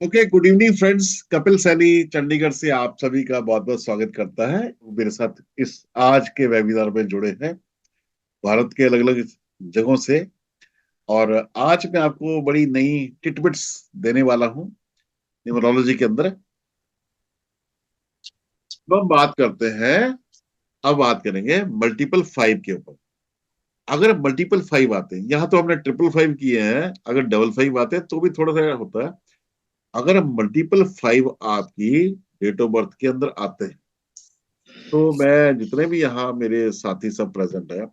Okay, good evening friends. Kapil Saini Chandigarh से आप सभी का बहुत बहुत स्वागत करता है। मेरे साथ इस आज के वेबिनार में जुड़े हैं भारत के अलग अलग जगहों से। और आज मैं आपको बड़ी नई टिटबिट्स देने वाला हूं न्यूमरोलॉजी के अंदर। तो हम बात करते हैं, अब बात करेंगे मल्टीपल फाइव के ऊपर। अगर मल्टीपल फाइव आते हैं, यहाँ तो हमने ट्रिपल फाइव किए हैं, अगर डबल फाइव आते हैं तो भी थोड़ा सा होता है। अगर मल्टीपल फाइव आपकी डेट ऑफ बर्थ के अंदर आते हैं तो मैं जितने भी यहाँ मेरे साथी सब प्रेजेंट है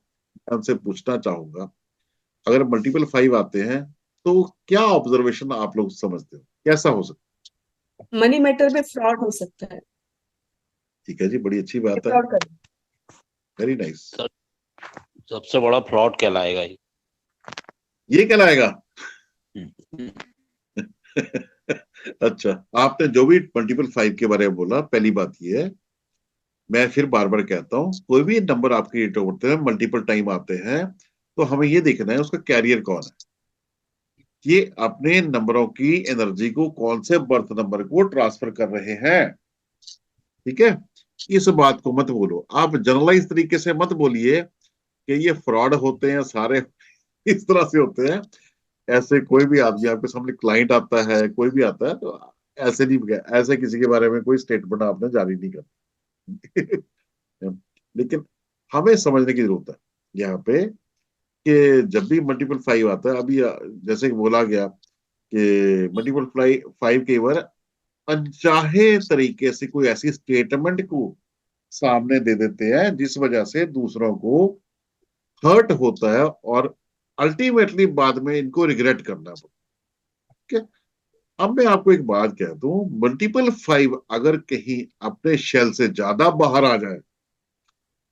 उनसे पूछना चाहूंगा, अगर मल्टीपल फाइव आते हैं तो क्या ऑब्जर्वेशन आप लोग समझते हो कैसा हो सकता मनी मैटर में फ्रॉड हो सकता है। है? ठीक है जी, बड़ी अच्छी बात है। फ्रॉड कर वेरी नाइस। सर, सबसे बड़ा फ्रॉड कहलाएगा ये। ये क्या लाएगा? हम्म। अच्छा, आपने जो भी मल्टीपल फाइव के बारे में बोला, पहली बात ये है, मैं फिर बार बार कहता हूँ, कोई भी नंबर आपके डेट ऑफ बर्थ में मल्टीपल टाइम आते हैं तो हमें ये देखना है उसका कैरियर कौन है। ये अपने नंबरों की एनर्जी को कौन से बर्थ नंबर को ट्रांसफर कर रहे हैं। ठीक है, इस बात को मत बोलो, आप जनरलाइज तरीके से मत बोलिए कि ये फ्रॉड होते हैं सारे, इस तरह से होते हैं। ऐसे कोई भी आदमी आपके सामने क्लाइंट आता है, कोई भी आता है, तो ऐसे नहीं, ऐसे किसी के बारे में कोई स्टेटमेंट आपने जारी नहीं करना। लेकिन हमें समझने की जरूरत है यहाँ पे कि जब भी मल्टीपल फाइव आता है, अभी जैसे कि बोला गया कि मल्टीपल फाइव के बार अनचाहे तरीके से कोई ऐसी स्टेटमेंट को सामने दे देते हैं जिस वजह से दूसरों को हर्ट होता है और अल्टीमेटली बाद में इनको रिग्रेट करना पड़ता है। अब मैं आपको एक बात कह दूं, मल्टीपल फाइव अगर कहीं अपने शेल से ज्यादा बाहर आ जाए,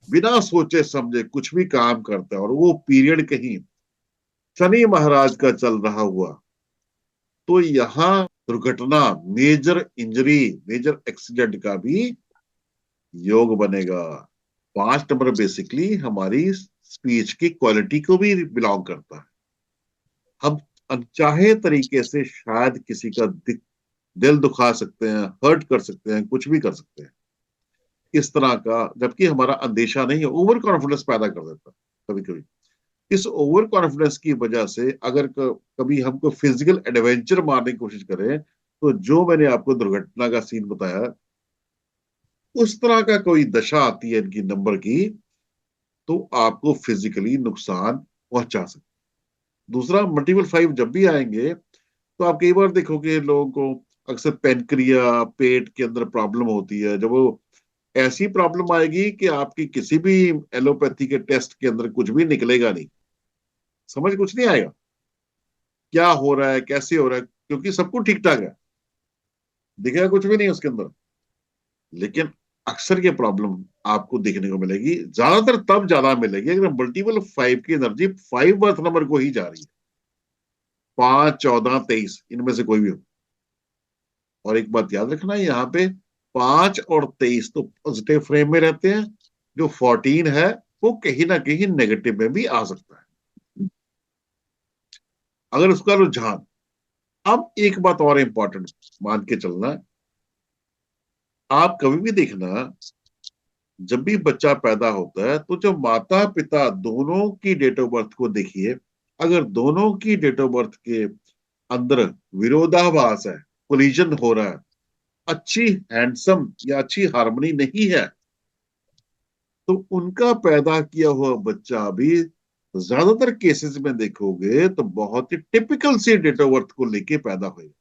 बिना सोचे समझे कुछ भी काम करता है और वो पीरियड कहीं शनि महाराज का चल रहा हुआ, तो यहाँ दुर्घटना, मेजर इंजरी, मेजर एक्सीडेंट का भी योग बनेगा। 5 नंबर बेसिकली हमारी स्पीच की क्वालिटी को भी बिलोंग करता है। हम अनचाहे तरीके से शायद किसी का दिल दुखा सकते हैं, हर्ट कर सकते हैं, कुछ भी कर सकते हैं इस तरह का, जबकि हमारा अंदेशा नहीं है, ओवर कॉन्फिडेंस पैदा कर देता है कभी कभी। इस ओवर कॉन्फिडेंस की वजह से अगर कभी हमको फिजिकल एडवेंचर मारने की कोशिश करें, तो जो मैंने आपको दुर्घटना का सीन बताया, उस तरह का कोई दशा आती है इनकी नंबर की, तो आपको फिजिकली नुकसान पहुंचा सकते। दूसरा, मल्टीपल फाइव जब भी आएंगे तो आप कई बार देखोगे लोगों को अक्सर पेनक्रिया, पेट के अंदर प्रॉब्लम होती है। जब वो ऐसी प्रॉब्लम आएगी कि आपकी किसी भी एलोपैथी के टेस्ट के अंदर कुछ भी निकलेगा नहीं, समझ कुछ नहीं आएगा क्या हो रहा है, कैसे हो रहा है, क्योंकि सब कुछ ठीक ठाक है, दिखेगा कुछ भी नहीं उसके अंदर। लेकिन अक्सर ये प्रॉब्लम आपको देखने को मिलेगी, ज्यादातर तब ज्यादा मिलेगी अगर मल्टीपल फाइव की एनर्जी फाइव बर्थ नंबर को ही जा रही है, 5, 14, 23 इनमें से कोई भी हो। और एक बात याद रखना, यहाँ पे 5 और 23 तो पॉजिटिव फ्रेम में रहते हैं, जो 14 है वो कहीं ना कहीं नेगेटिव में भी आ सकता है अगर उसका रुझान। अब एक बात और इंपॉर्टेंट मान के चलना, आप कभी भी देखना, जब भी बच्चा पैदा होता है तो जो माता पिता दोनों की डेट ऑफ बर्थ को देखिए, अगर दोनों की डेट ऑफ बर्थ के अंदर विरोधाभास है, कोलिजन हो रहा है, अच्छी हैंडसम या अच्छी हार्मनी नहीं है, तो उनका पैदा किया हुआ बच्चा भी ज्यादातर केसेस में देखोगे तो बहुत ही टिपिकल सी डेट ऑफ बर्थ को लेके पैदा होएगा।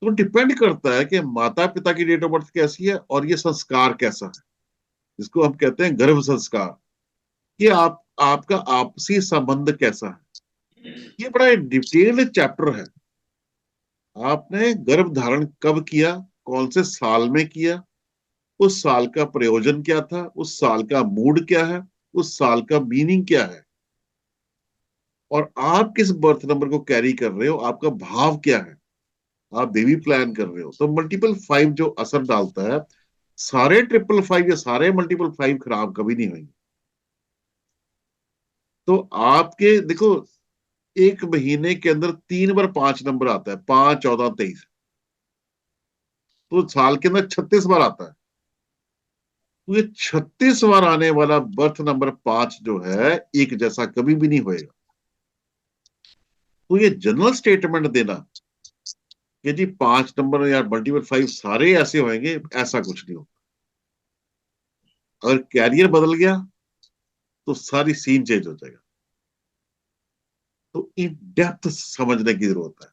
तो डिपेंड करता है कि माता पिता की डेट ऑफ बर्थ कैसी है और ये संस्कार कैसा है, जिसको हम कहते हैं गर्भ संस्कार, कि आपका आपसी संबंध कैसा है। ये बड़ा डिटेल्ड चैप्टर है। आपने गर्भ धारण कब किया, कौन से साल में किया, उस साल का प्रयोजन क्या था, उस साल का मूड क्या है, उस साल का मीनिंग क्या है, और आप किस बर्थ नंबर को कैरी कर रहे हो, आपका भाव क्या है, आप बेबी प्लान कर रहे हो। तो मल्टीपल फाइव जो असर डालता है, सारे ट्रिपल फाइव या सारे मल्टीपल फाइव खराब कभी नहीं होंगे। तो आपके देखो, एक महीने के अंदर 3 बार 5 नंबर आता है, 5, 14, 23, तो साल के अंदर 36 बार आता है। तो ये 36 बार आने वाला बर्थ नंबर 5 जो है, एक जैसा कभी भी नहीं होएगा। तो ये जनरल स्टेटमेंट देना कि जी 5 नंबर या मल्टीपल 5 सारे ऐसे होंगे, ऐसा कुछ नहीं होगा। अगर कैरियर बदल गया तो सारी सीन चेंज हो जाएगा। तो इन डेप्थ समझने की जरूरत है।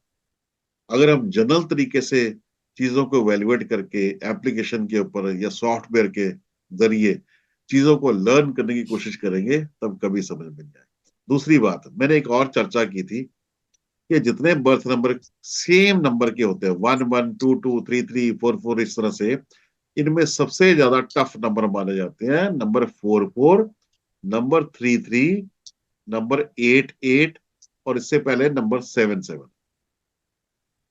अगर हम जनरल तरीके से चीजों को वैल्यूएट करके एप्लीकेशन के ऊपर या सॉफ्टवेयर के जरिए चीजों को लर्न करने की कोशिश करेंगे, तब कभी समझ में नहीं आएगी। दूसरी बात, मैंने एक और चर्चा की थी कि जितने बर्थ नंबर सेम नंबर के होते हैं, 1 1 2 2 3 3 4 4, इस तरह से, इनमें सबसे ज्यादा टफ नंबर माने जाते हैं नंबर 4 4, नंबर 3 3, नंबर 8 8, और इससे पहले नंबर 7 7।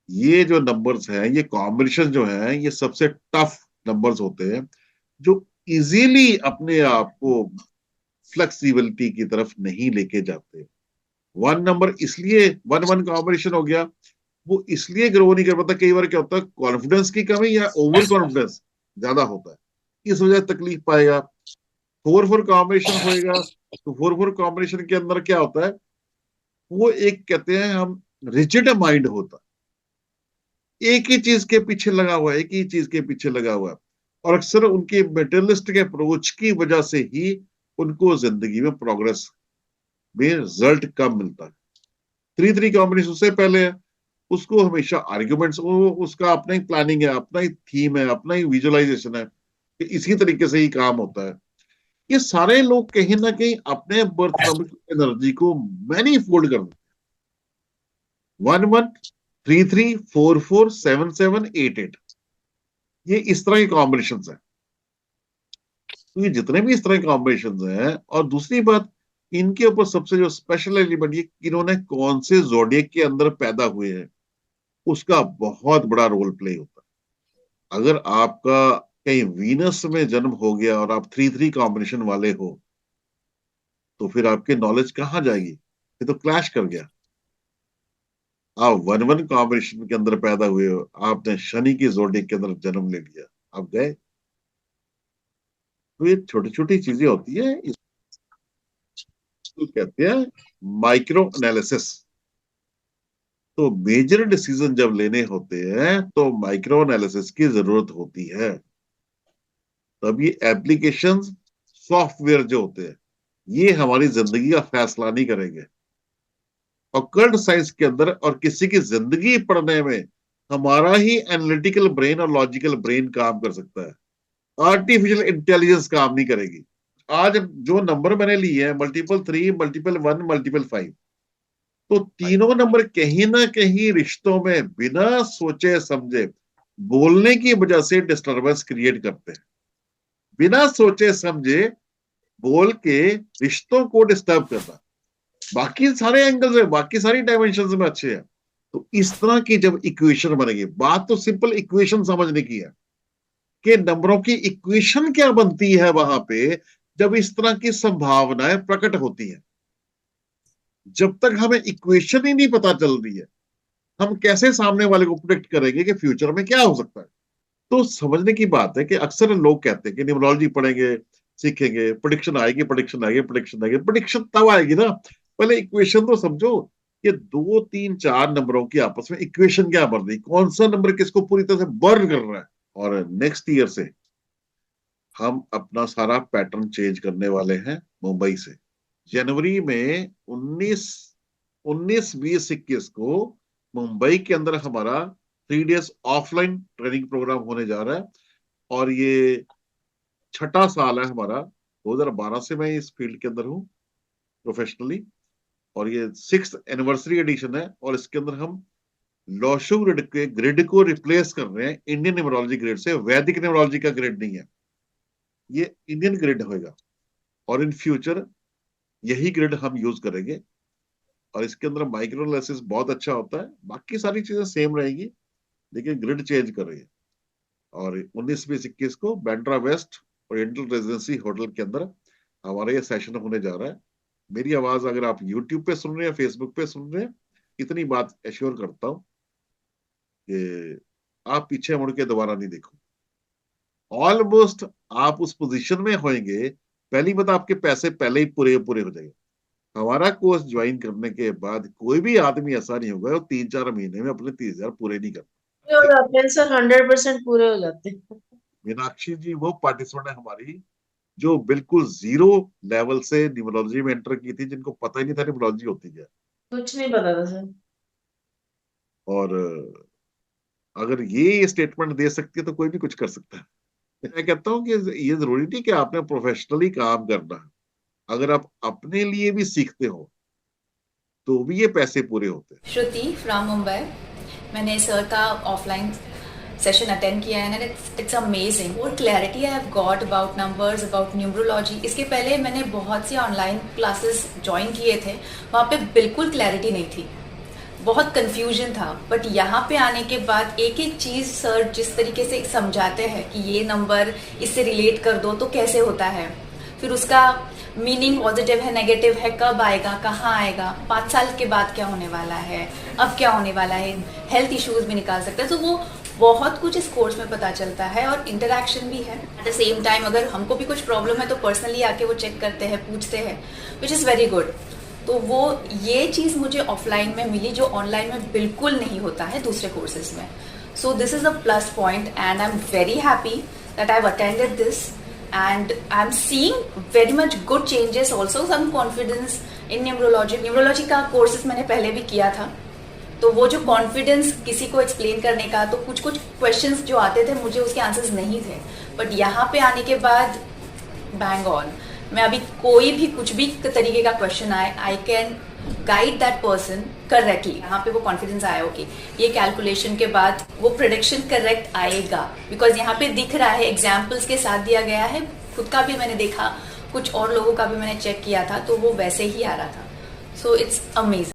ये जो नंबर्स हैं, ये कॉम्बिनेशन जो है, ये सबसे टफ नंबर्स होते हैं, जो इजीली अपने आप को फ्लेक्सिबिलिटी की तरफ नहीं लेके जाते। वन नंबर इसलिए 1 1 कॉम्बिनेशन हो गया, वो इसलिए ग्रो नहीं कर पाता। कई बार क्या होता है, कॉन्फिडेंस की कमी या ओवर कॉन्फिडेंस ज्यादा होता है, इस वजह से तकलीफ पाएगा। 4 4 कॉम्बिनेशन होएगा, तो 4 4 कॉम्बिनेशन के अंदर क्या होता है, वो एक कहते हैं हम रिजिड माइंड होता है, एक ही चीज के पीछे लगा हुआ है, एक ही चीज के पीछे लगा हुआ है। और अक्सर उनके मेटेरियलिस्टिक अप्रोच की वजह से ही उनको जिंदगी में प्रोग्रेस में रिजल्ट कम मिलता है। 3 3 कॉम्बिनेशन से पहले है, उसको हमेशा आर्ग्यूमेंट्स, उसका अपना ही प्लानिंग है, अपना ही थीम है, अपना ही विजुअलाइजेशन है कि इसी तरीके से ही काम होता है। ये सारे लोग कहीं ना कहीं अपने बर्थ नंबर की एनर्जी को मैनी फोल्ड कर देते हैं। 1 1 3 3 4 4 7 7 8 8, ये इस तरह के कॉम्बिनेशन है। तो ये जितने भी इस तरह के कॉम्बिनेशन हैं, और दूसरी बात, इनके ऊपर सबसे जो स्पेशल एलिमेंट, ये इन्होंने कौन से जोडियक के अंदर पैदा हुए हैं, उसका बहुत बड़ा रोल प्ले होता है। अगर आपका कहीं वीनस में जन्म हो गया और आप 3 3 कॉम्बिनेशन वाले हो, तो फिर आपकी नॉलेज कहाँ जाएगी? ये तो क्लैश कर गया। आप 1 1 कॉम्बिनेशन के अंदर पैदा हुए हो, आपने शनि की जोडियक के अंदर जन्म ले लिया, आप गए। तो ये छोटी छोटी चीजें होती है, इसको कहते हैं माइक्रो एनालिसिस। तो मेजर डिसीजन जब लेने होते हैं, तो माइक्रो एनालिसिस की जरूरत होती है। तब ये एप्लीकेशंस, सॉफ्टवेयर जो होते हैं, ये हमारी जिंदगी का फैसला नहीं करेंगे। ऑकल्ट साइंस के अंदर और किसी की जिंदगी पढ़ने में हमारा ही एनालिटिकल ब्रेन और लॉजिकल ब्रेन काम कर सकता है, आर्टिफिशियल इंटेलिजेंस काम नहीं करेगी। आज जो नंबर मैंने लिए हैं, मल्टीपल 3, मल्टीपल 1, मल्टीपल 5, तो तीनों नंबर कहीं ना कहीं रिश्तों में बिना सोचे समझे बोलने की वजह से डिस्टरबेंस क्रिएट करते हैं। बिना सोचे समझे बोल के रिश्तों को डिस्टर्ब करना, बाकी सारे एंगल्स में, बाकी सारी डायमेंशन में अच्छे हैं। तो इस तरह की जब इक्वेशन बनेगी, बात तो सिंपल इक्वेशन समझने की है कि नंबरों की इक्वेशन क्या बनती है वहां पे, जब इस तरह की संभावनाएं प्रकट होती हैं। जब तक हमें इक्वेशन ही नहीं पता चल रही है, हम कैसे सामने वाले को प्रिडिक्ट करेंगे कि फ्यूचर में क्या हो सकता है? तो समझने की बात है कि अक्सर लोग कहते हैं कि न्यूमरोलॉजी पढ़ेंगे, सीखेंगे, प्रिडिक्शन आएगी, प्रिडिक्शन आएगी, प्रिडिक्शन आएगी। प्रिडिक्शन तब आएगी ना, पहले इक्वेशन तो समझो। ये 2 3 4 नंबरों की आपस में इक्वेशन क्या बन रही, कौन सा नंबर किसको पूरी तरह से बर्न कर रहा है। और नेक्स्ट ईयर से हम अपना सारा पैटर्न चेंज करने वाले हैं मुंबई से। जनवरी में 19 19 20 21 को मुंबई के अंदर हमारा 3 डेज ऑफलाइन ट्रेनिंग प्रोग्राम होने जा रहा है। और ये छठा साल है हमारा, 2012 से मैं इस फील्ड के अंदर हूँ प्रोफेशनली। और ये 6th एनिवर्सरी एडिशन है, और इसके अंदर हम लोशो ग्रिड को रिप्लेस कर रहे हैं इंडियन न्यूमरोलॉजी ग्रिड से। वैदिक न्यूमरोलॉजी का ग्रिड नहीं है, ये इंडियन ग्रिड होगा। और इन फ्यूचर यही ग्रिड हम यूज करेंगे। और इसके अंदर माइक्रो एनालिसिस बहुत अच्छा होता है, बाकी सारी चीजें सेम रहेगी, लेकिन ग्रिड चेंज कर रही है। और 19 20 21 को Bandra west Oriental Residency hotel के अंदर हमारा ये सेशन होने जा रहा है। मेरी आवाज अगर आप यूट्यूब पे सुन रहे हैं, फेसबुक पे सुन रहे हैं, इतनी बात एश्योर करता हूं कि आप पीछे मुड़ के दोबारा नहीं देखो। ऑलमोस्ट आप उस पोजीशन में होंगे, पहली बात आपके पैसे पहले ही पूरे पूरे हो जाएंगे। हमारा कोर्स ज्वाइन करने के बाद कोई भी आदमी ऐसा नहीं होगा वो 3-4 महीने में अपने 30,000 पूरे नहीं करता। पूरे हो जाते हैं सर, 100% पूरे हो जाते हैं। मीनाक्षी जी वो पार्टिसिपेंट है हमारी जो बिल्कुल जीरो लेवल से न्यूमरोलॉजी में एंटर की थी, जिनको पता ही नहीं था न्यूमरोलॉजी होती क्या है। कुछ नहीं पता था सर। और अगर ये स्टेटमेंट दे सकती है तो कोई भी कुछ कर सकता है। मैं कहता हूँ कि ये जरूरी नहीं कि आपने प्रोफेशनली काम करना है, अगर आप अपने लिए भी सीखते हो तो भी ये पैसे पूरे होते हैं। श्रुति फ्रॉम मुंबई। मैंने सर का ऑफलाइन सेशन अटेंड किया है एंड इट्स अमेजिंग। और clarity I have got about numbers, about numerology. इसके पहले मैंने बहुत सी ऑनलाइन क्लासेस ज्वाइन किए थे, वहाँ पे बिल्कुल क्लैरिटी नहीं थी, बहुत कंफ्यूजन था। बट यहाँ पे आने के बाद एक एक चीज़ सर जिस तरीके से समझाते हैं कि ये नंबर इससे रिलेट कर दो तो कैसे होता है, फिर उसका मीनिंग पॉजिटिव है नेगेटिव है, कब आएगा, कहाँ आएगा, 5 साल के बाद क्या होने वाला है, अब क्या होने वाला है, हेल्थ इश्यूज भी निकाल सकते हैं। तो वो बहुत कुछ इस कोर्स में पता चलता है और इंटरेक्शन भी है। एट द सेम टाइम अगर हमको भी कुछ प्रॉब्लम है तो पर्सनली आके वो चेक करते हैं, पूछते हैं, विच इज़ वेरी गुड। तो वो ये चीज़ मुझे ऑफलाइन में मिली जो ऑनलाइन में बिल्कुल नहीं होता है दूसरे कोर्सेज में। So this is a plus point and I am very happy that I have attended this and I'm seeing very much good changes also, some confidence in numerology। Numerology का courses मैंने पहले भी किया था, तो वो जो कॉन्फिडेंस किसी को एक्सप्लेन करने का, तो कुछ कुछ क्वेश्चंस जो आते थे मुझे उसके आंसर्स नहीं थे, बट यहाँ पे आने के बाद बैंग ऑन। मैं अभी कोई भी कुछ भी तरीके का क्वेश्चन आए, I can guide that person correctly. यहाँ पे वो कॉन्फिडेंस आया ओके ये कैलकुलेशन के बाद वो प्रेडिक्शन करेक्ट आएगा, बिकॉज यहाँ पे दिख रहा है, एग्जाम्पल्स के साथ दिया गया है। खुद का भी मैंने देखा, कुछ और लोगों का भी मैंने चेक किया था, तो वो वैसे ही आ रहा था। So it's amazing.